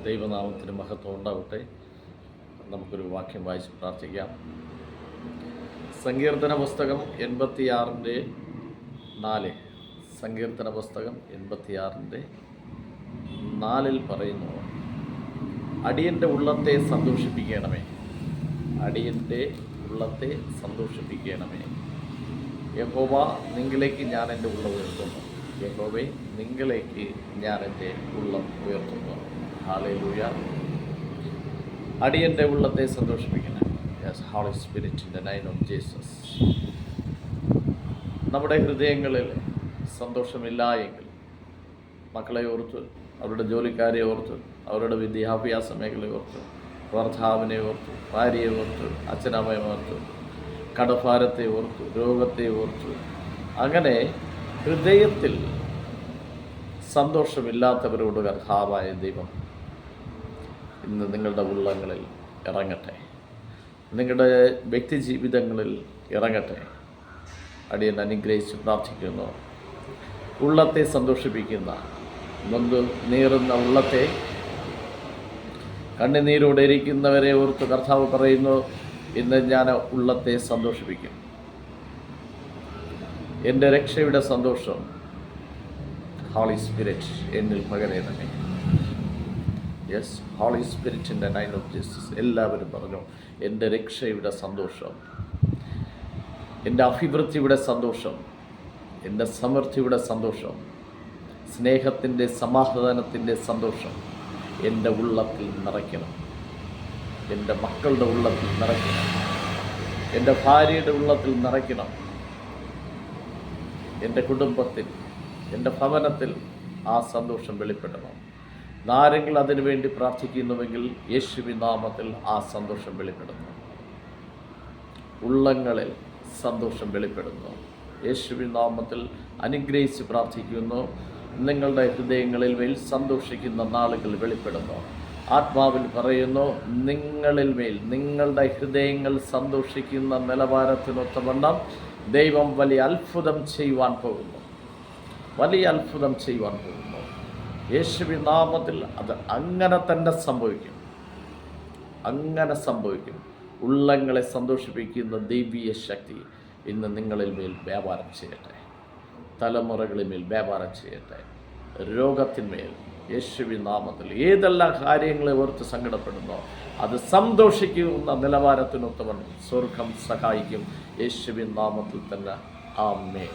ദൈവനാമത്തിന് മഹത്വം ഉണ്ടാവട്ടെ. നമുക്കൊരു വാക്യം വായിച്ച് പ്രാർത്ഥിക്കാം. സങ്കീർത്തന പുസ്തകം 86:4. സങ്കീർത്തന പുസ്തകം 86:4 പറയുന്നു, അടിയൻ്റെ ഉള്ളത്തെ സന്തോഷിപ്പിക്കണമേ, അടിയൻ്റെ ഉള്ളത്തെ സന്തോഷിപ്പിക്കണമേ. യഹോവ, നിങ്കിലേക്ക് ഞാൻ എൻ്റെ ഉള്ളം ഉയർത്തുന്നു. യഹോവേ, നിങ്കിലേക്ക് ഞാൻ എൻ്റെ ഉള്ളം ഉയർത്തുന്നു. ഹല്ലേലൂയ. അടിയൻ്റെ ഉള്ളത്തെ സന്തോഷിപ്പിക്കണം. Yes, holy spirit, in the name of Jesus. നമ്മുടെ ഹൃദയങ്ങളിൽ സന്തോഷമില്ല എങ്കിൽ മക്കളെ ഓർത്ത്, അവരുടെ ജോലിക്കാരെ ഓർത്ത്, അവരുടെ വിദ്യാഭ്യാസ മേഖലയെ ഓർത്ത്, ഭർത്താവിനെ ഓർത്ത്, ഭാര്യയെ ഓർത്ത്, അച്ഛനമ്മയെ ഓർത്ത്, കടഭാരത്തെ ഓർത്ത്, രോഗത്തെ ഓർത്ത്, അങ്ങനെ ഹൃദയത്തിൽ സന്തോഷമില്ലാത്തവരോട് കർത്താവായ ദൈവം ഇന്ന് നിങ്ങളുടെ ഉള്ളങ്ങളിൽ ഇറങ്ങട്ടെ, നിങ്ങളുടെ വ്യക്തി ജീവിതങ്ങളിൽ ഇറങ്ങട്ടെ. അടിയൻ അനുഗ്രഹിച്ച് പ്രാർത്ഥിക്കുന്നു. ഉള്ളത്തെ സന്തോഷിപ്പിക്കുന്ന, നൊന്ത് നീറുന്ന ഉള്ളത്തെ, കണ്ണുനീരോടെ ഇരിക്കുന്നവരെ ഓർത്ത് കർത്താവ് പറയുന്നു, ഇന്ന് ഞാൻ ഉള്ളത്തെ സന്തോഷിപ്പിക്കും. എൻ്റെ രക്ഷയുടെ സന്തോഷം ഹോളി സ്പിരിറ്റ് എന്നിൽ പകരണമേ. Yes, holy spirit, in the name of Jesus. എല്ലാവരും പറഞ്ഞു, എൻ്റെ രക്ഷയുടെ സന്തോഷം, എൻ്റെ അഭിവൃദ്ധിയുടെ സന്തോഷം, എൻ്റെ സമൃദ്ധിയുടെ സന്തോഷം, സ്നേഹത്തിൻ്റെ സമാധാനത്തിൻ്റെ സന്തോഷം എൻ്റെ ഉള്ളത്തിൽ നിറയ്ക്കണം. എൻ്റെ മക്കളുടെ ഉള്ളത്തിൽ നിറയ്ക്കണം. എൻ്റെ ഭാര്യയുടെ ഉള്ളത്തിൽ നിറയ്ക്കണം. എൻ്റെ കുടുംബത്തിൽ, എൻ്റെ ഭവനത്തിൽ ആ സന്തോഷം വെളിപ്പെടണം. ആരെങ്കിലും അതിനു വേണ്ടി പ്രാർത്ഥിക്കുന്നുവെങ്കിൽ യേശുവിൻ നാമത്തിൽ ആ സന്തോഷം വെളിപ്പെടുന്നു. ഉള്ളങ്ങളിൽ സന്തോഷം വെളിപ്പെടുന്നു. യേശുവിൻ നാമത്തിൽ അനുഗ്രഹിച്ച് പ്രാർത്ഥിക്കുന്നു. നിങ്ങളുടെ ഹൃദയങ്ങളിൽ മേൽ സന്തോഷിക്കുന്ന നാളുകൾ വെളിപ്പെടുന്നു. ആത്മാവിൽ പറയുന്നു, നിങ്ങളിൽ മേൽ, നിങ്ങളുടെ ഹൃദയങ്ങൾ സന്തോഷിക്കുന്ന നിലവാരത്തിനൊത്തവണ്ണം ദൈവം വലിയ അത്ഭുതം ചെയ്യുവാൻ പോകുന്നു. വലിയ അത്ഭുതം ചെയ്യുവാൻ പോകുന്നു. യേശുവിൻ നാമത്തിൽ അത് അങ്ങനെ തന്നെ സംഭവിക്കും. അങ്ങനെ സംഭവിക്കും. ഉള്ളങ്ങളെ സന്തോഷിപ്പിക്കുന്ന ദൈവീയ ശക്തി ഇന്ന് നിങ്ങളിൽ മേൽ വ്യാപാരം ചെയ്യട്ടെ. തലമുറകളിൽ മേൽ വ്യാപാരം ചെയ്യട്ടെ. രോഗത്തിന്മേൽ യേശുവിൻ നാമത്തിൽ ഏതെല്ലാം കാര്യങ്ങളെ ഓർത്ത് സങ്കടപ്പെടുന്നോ അത് സന്തോഷിക്കുന്ന നിലവാരത്തിനൊത്തവണ്ണം സ്വർഗം സഹായിക്കും. യേശുവിൻ നാമത്തിൽ തന്നെ ആമേൻ.